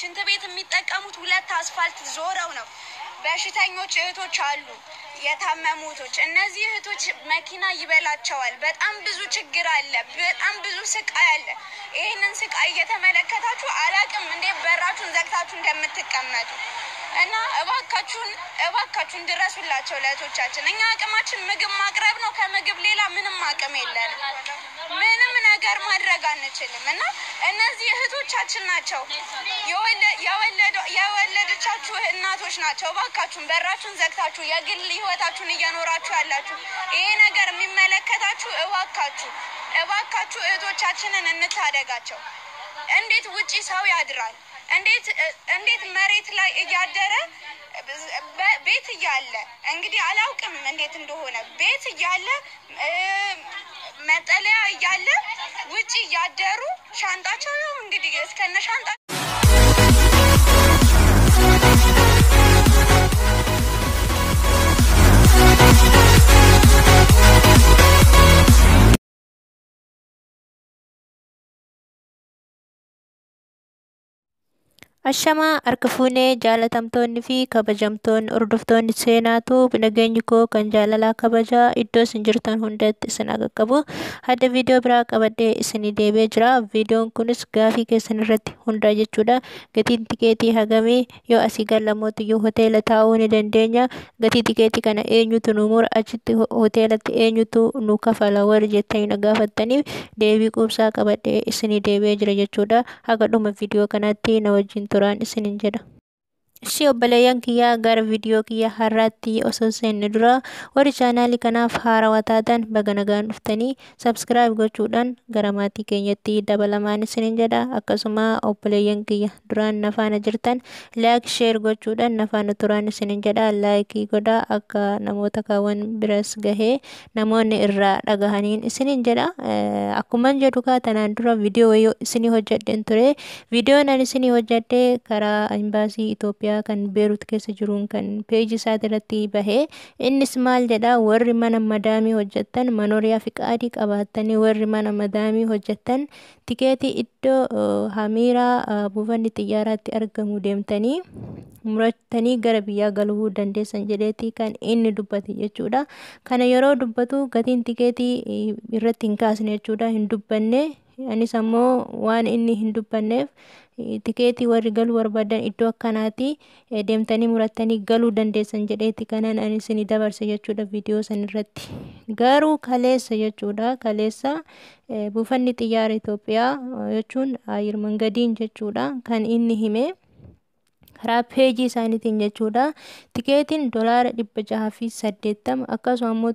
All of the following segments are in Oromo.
ሽንት ቤት የሚጠቀሙት ሁለት አስፋልት ዞረው ነው። በሽተኞች እህቶች አሉ፣ የታመሙቶች። እነዚህ እህቶች መኪና ይበላቸዋል። በጣም ብዙ ችግር አለ፣ በጣም ብዙ ስቃይ አለ። ይሄንን ስቃይ እየተመለከታችሁ አላቅም እንዴ በራችሁን ዘግታችሁ እንደምትቀመጡ እና እባካችሁን ድረሱላቸው ለእህቶቻችን። እኛ አቅማችን ምግብ ማቅረብ ነው። ከምግብ ሌላ ምንም አቅም የለንም። ምንም ነገር ማድረግ አንችልም። እና እነዚህ እህቶቻችን ናቸው፣ የወለደቻችሁ እናቶች ናቸው። እባካችሁን በራችሁን ዘግታችሁ የግል ህይወታችሁን እየኖራችሁ ያላችሁ ይሄ ነገር የሚመለከታችሁ እባካችሁ እህቶቻችንን እንታደጋቸው። እንዴት ውጪ ሰው ያድራል? እንዴት መሬት ላይ እያደረ ቤት እያለ እንግዲህ አላውቅም እንዴት እንደሆነ ቤት እያለ መጠለያ እያለ ውጪ ያደሩ ሻንጣቸው ነው እንግዲህ እስከነ ሻንጣ Ashama arkafune jaalatamtoonni fi kabajamtoonni hordoftoonni seenaatu nageenyi koo kan jaalalaa kabajaa iddoo isin jirtan hundatti isin qaqqabu. Hadda viidiyoo biraa qabadhee isinii deebi'ee jira. Viidiyoon kunis gaafii keessan irratti hundaa jechuudha. Gatiin tikeetii hagamii yoo asii gallamoottiyyuu hoteela taa'uu ni dandeenya. Gatii tikeetii kana eenyutu nu mura achitti hoteelatti eenyutu nu kafala warri jettanii na gaafattaniif deebii quubsaa qabadhee isinii deebi'ee jira jechuudha. Haga dhuma viidiyoo kanatti na wajjin turaan isinin jedha. Ishee obboleeyyan kiyyaa gara viidiyoo kiyya har'aatti osoo seenne dura warri chaanaalii kanaaf haarawaa taatan baga nagaan dhuftanii subscribe gochuudhaan gara maatii keenyatti dabalamaan isinin jedha. Akkasuma obboleeyyan kiyya duraan nafaana jirtan like share gochuudhaan nafaana turaan isinin jedha. Like godhaa akka namoota kaawwan biras gahee namoonni irraa dhagahaniin isinin jedha. Akkuman jedhu tanaan dura viidiyoo isinii hojjedhen ture. Viidiyoon ani isinii hojjedhe karaa imbaasii Itoophiyaa kan Beirut keessa jiruun kan peejii isaa irratti bahee innis maal jedha warri mana madaamii hojjettan manooriyaa fi qaadii qabaatanii warri mana madaamii hojjettan tikeetii iddoo hamiiraa buufanni xiyyaaraatti argamu deemtanii muratanii gara biyyaa galuu dandeessan jedheeti kan inni dubbate jechuudha. Kana yeroo dubbatu gatiin tikeetii irratti hin kaasne jechuudha, hin dubbanne. Anis ammoo waan inni hin dubbanneef tikeetii warri galuu barbaadan iddoo akkanaati deemtanii muratanii galuu dandeessan jedheeti kanan ani isinii dabarse jechuudha viidiyoo san irratti. Garuu kaleessa jechuudha, kaleessa buufanni xiyyaara Itoophiyaa jechuun ayyir mangadiin jechuudha kan inni hime karaa peejii isaaniitiin jechuudha. Tikeetiin $680 akkasuma ammoo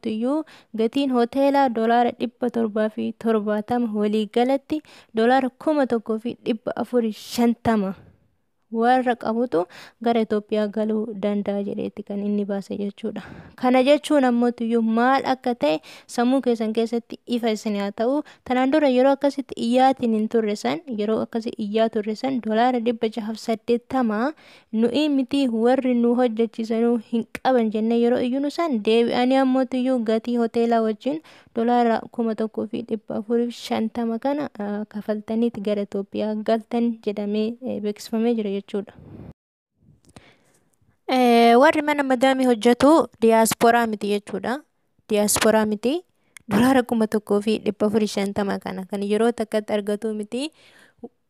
gatiin hoteelaa $770 walii galatti $1,450 warra qabutu gara Itoophiyaa galuu danda'a jedheeti kan inni baase jechuudha. Kana jechuun ammoo maal akka ta'e sammuu keessan keessatti ifa isin haa ta'u. Tanaan dura yeroo akkasitti iyyaatiin hin turre san yeroo akkasi iyyaa turre san $680 nuyi miti warri nu hojjechiisanuu hin qaban jenne yeroo iyyuu san deebi'anii ammoo gatii hoteelaa wajjin $1,450 kana kafaltaniiti gara Itoophiyaa galtan jedhamee beeksifamee jira jechuudha. Warri mana madaamii hojjetu diyaasporaa miti jechuudha. Diyaasporaa miti. $1,450 kana kan yeroo takkatti argatu miti.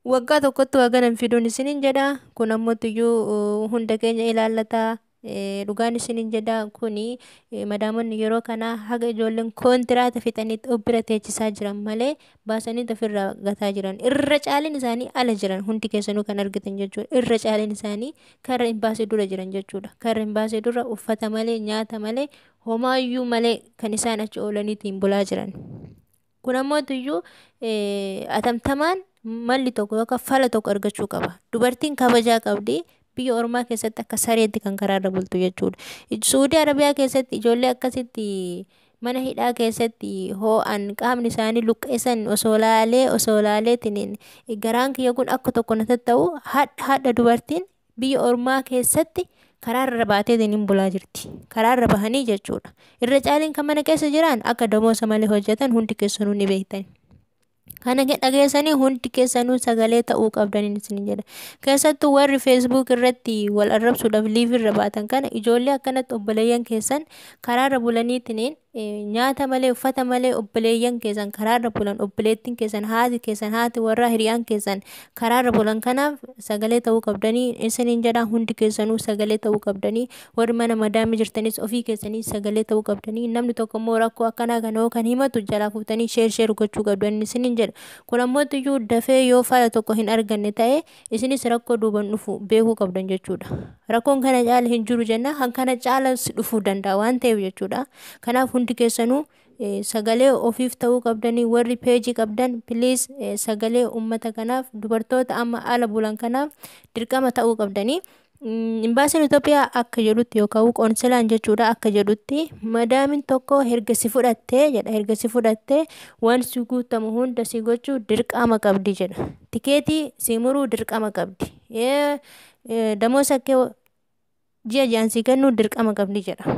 Waggaa tokkotti waganan fiduun isinin jedha. Kun ammoo hunda keenya ilaallata. Dhugaan isinin jedha kuni madaamonni yeroo kana haga ijollen kontiraata fixanitti obbira teechisaa jiran malee baasanii ofirraa gataa jiran. Irra caalin isaanii ala jiran hundi keessanuu kan argitan jechuudha. Irra caalin isaanii karra imbaasii dura jiran jechuudha. Karra imbaasii dura uffata malee nyaata malee homaayyuu malee kan isaan achi oolaniitiin bulaa jiran. Kun ammoo atamtamaan malli tokko yookaan fala tokko argachuu qaba. Dubartiin kabajaa qabdi. Biyya ormaa keessatti akka sareetti kan karaarra bultu jechuudha. Saudi Arabiyaa keessatti ijoollee akkasitti mana hidhaa keessatti hoo'an qaamni isaanii luqqeessan osoo laaleetiin garaan kiyya kun akka tokko na tatta'u haadha dubartiin biyya ormaa keessatti karaarra baateetiin hin bulaa jirti. Karaarra bahanii jechuudha. Irra caaliin kan mana keessa jiran akka damoosa malee hojjetan hundi keessanuu ni beektan. Kana dhageessanii hundi keessanuu sagalee ta'uu qabdaniin isin jedha. Keessattuu warri Facebook irratti wal arrabsuudhaaf liiv irra baatan kana ijoollee akkanatti obboleeyyan keessan karaarra bulaniitiin nyaata malee uffata malee obboleeyyan keessan karaarra bulan obboleettiin keessan haati warra hiriyaan keessan karaarra bulan kanaaf sagalee ta'uu qabdanii isiniin jedha. Hundi keessanuu sagalee ta'uu qabdanii warri mana madaamii jirtanis ofii keessanii sagalee ta'uu qabdanii namni tokko immoo rakkoo akkanaa kana kan himatu jalaa fuutanii sheer gochuu qabdanii isiniin jedha. Kun ammoo iyyuu dafee yoo fala tokko hin arganne ta'e isinis rakkoo duuban dhufu beekuu qabdan jechuudha. Rakkoon kana caala hin jiru jenna kan kana caalas dhufuu danda'a waan ta'eef jechuudha. Kanaaf hundi keessanuu sagalee ofiif ta'uu qabdanii warri peejii qabdan please sagalee ummata kanaaf dubartoota amma ala bulan kanaaf dirqama ta'uu qabdanii. Imbaasiin Itoophiyaa akka jedhutti yookaan qoonsilaan jechuudha akka jedhutti madaamin tokko erga si fudhattee jedha erga si fudhattee waan si guutamu hunda si gochuu dirqama qabdi jedha. Tikeetii si muruu dirqama qabdi. Damoosa kee ji'a ji'aan si kennuu dirqama qabdi jedha.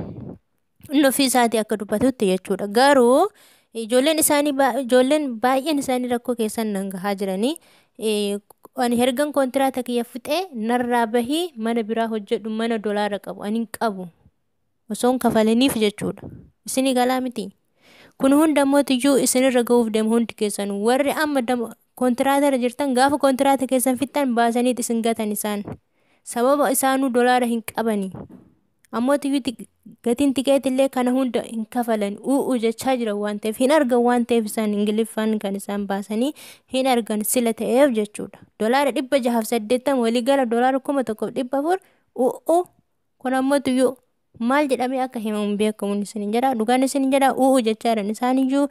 Inni ofii isaatii akka dubbatutti jechuudha. Garuu ijoolleen baay'een isaanii rakkoo keessan nan gahaa jiranii. Ani hergan kontiraata kiyya fixee narraa bahii mana biraa hojjedhu mana dolaara qabu ani qabu osoon kafalaniif jechuudha. Isini galaa miti. Kun hunda mootiyyuu isinirra ga'uuf deemu hundi keessan warri amma kontiraata irra jirtan gaafa kontiraata keessan fixan baasaniit isin gatan isaan sababa isaanuu dolaara hin qabani. Ammootiyyuu gatiin tikeetillee kana hunda hin kafalan jechaa jira waan ta'eef hin argan waan ta'eef isaan ingiliffaan kan isaan baasanii hin argan sila ta'eef jechuudha. Dolaara 680 waliigala dolaara 1400 kun ammootiyyuu maal jedhamee akka himamu beekamuun isin jedha. Dhugaan isin jedha jechaa jiran isaaniyyuu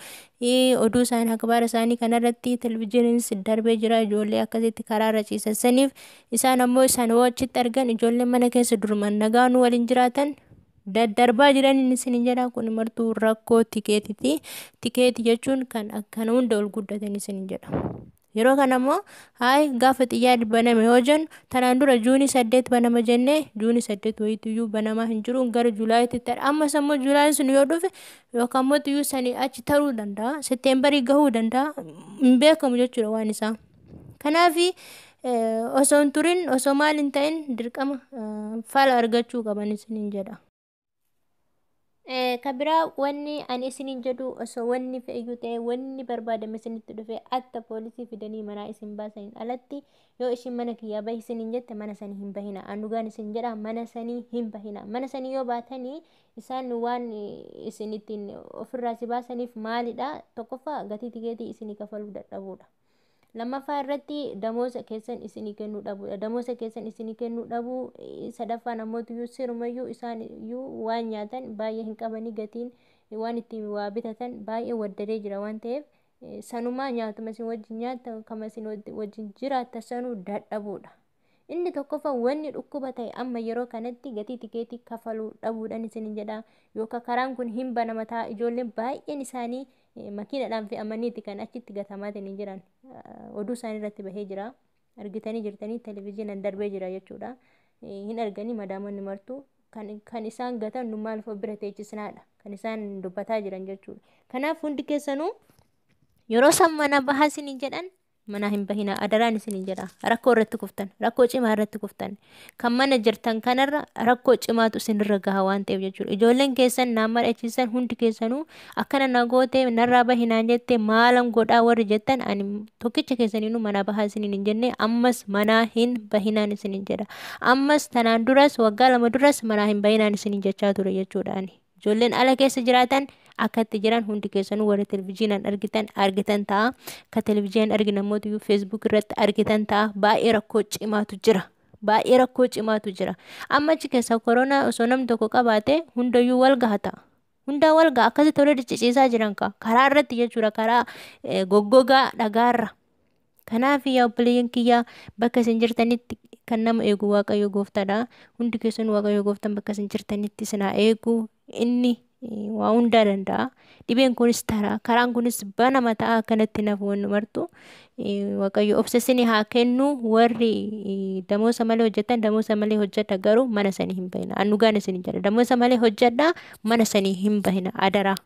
oduu isaanii akbaara isaanii kanarratti televizyiiniinis darbee jira ijoollee akkasitti karaarra ciisaniif isaan ammoo isaan achitti argan ijoolleen mana keessa durman nagaanuu waliin jiraatan daddarbaa jiran isin jedha. Kun martuu rakkoo tikeetiiti. Tikeeti jechuun kan akkana hunda ol guddatan isin jedha. Yeroo kana ammoo gaafa xiyyaarri baname yoo jennu tanaan dura juunii 8 banama jennee juunii 8 wayitiyyuu banamaa hin jiru gara Julaayitti ta'e ammas ammoo Julaayin sun yoo dhufe yookaan ammoo iyyuu sanii achi taruu danda'a Seteembarii gahuu danda'a hin beekamu jechuudha waan isaa. Kanaaf osoo hin turin osoo maal hin ta'in dirqama fala argachuu qaban isin jedha. Kabiraa wanni ani isiniin jedhu osoo wanni fe'iyyuu ta'e wanni barbaadame isinitti dhufe atta poolisii fidanii manaa isin baasaniin alatti yoo isin mana kiyyaa bahi isiniin jette mana sanii hin bahina. Dhugaan isin jedha mana sanii hin bahina. Mana sanii yoo baatanii isaan waan isin ittiin ofirraa si baasaniif maalidha? Tokkoffaa gatii tikeetii isinii kafaluu dadhabuudha. Lammaffaa irratti damoosa keessan isinii kennuu dhabuudha. Damoosa keessan isinii kennuu dhabuu sadaffaan ammootiyyuu sirumayyuu isaan iyyuu waan nyaatan baay'ee hin qabanii gatiin waan ittiin waa bitatan baay'ee waddadee jira waan ta'eef sanumaa nyaatuma isin wajjin nyaata kama isin wajjin jiraata sanuu dadhabuudha. Inni tokkoffaa wanni dhukkuba ta'e amma yeroo kanatti gatii tikeetii kafaluu dhabuudhaan isin jedha. Yookaan karaan kun hin banama ta'a ijoolleen baay'een isaanii makiinadhaan fe'amaniiti kan achitti gatamaatiin jiran. Oduu isaanii irratti bahee jira. Argitanii jirtanii televizyiinaan darbee jira jechuudha. Hin arganii madaamoonni martuu kan isaan gatan nu maal bira teechisnaadha kan isaan dubbataa jiran jechuudha. Kanaaf hundi keessanuu yeroo san mana bahaa isin jedhan mana hin bahina adaraan isin jedha. Rakkoo irratti kuftan rakkoo cimaa irratti kuftan kan mana jirtan kanarra rakkoo cimaatu isinirra gaha waan ta'eef jechuudha. Ijoolleen keessan naamma dhachiisan hundi keessanuu akkana nagootee narraa bahinaan jettee maalan godhaa warri jettan ani tokkicha keessaniinuu mana bahaa isin hin jenne ammas manaa hin bahinaan isin jedha. Ammas tanaan duras waggaa 2 duras manaa hin bahinaan isin jechaa ture jechuudha. Ani ijoolleen ala keessa jiraatan akkatti jiran hundi keessanuu warra televizyiinaan argitan ta'a. Ka televizyiinaan arginan mootiyyuu Facebook irratti argitan ta'a. Baay'ee rakkoo cimaatu jira. Baay'ee rakkoo cimaatu jira. Amma achi keessa koronaa osoo namni tokko qabaate hundayyuu wal gaha ta'a. Hundaa wal gaha akkasitti tolee ciccisiisaa jiran karaa irratti jechuudha karaa goggogaa dhagaarra. Kanaaf yaa obboleeyyan kiyyaa bakka isin jirtanitti kan nama eegu Waaqayyo Gooftaadha. Hundi keessanuu Waaqayyo Gooftaan bakka isin jirtanitti isin haa eegu. Inni waa hundaa danda'a. Dhibeen kunis taraa karaan kunis banama ta'a akkanatti naaf wanni martu Waaqayyo obsa isinii haa kennu. Warri damoosa malee hojjetan damoosa malee hojjeta garuu mana sanii hin bahina. Dhugaan isin jedha damoosa malee hojjedha mana sanii hin bahina adaraa.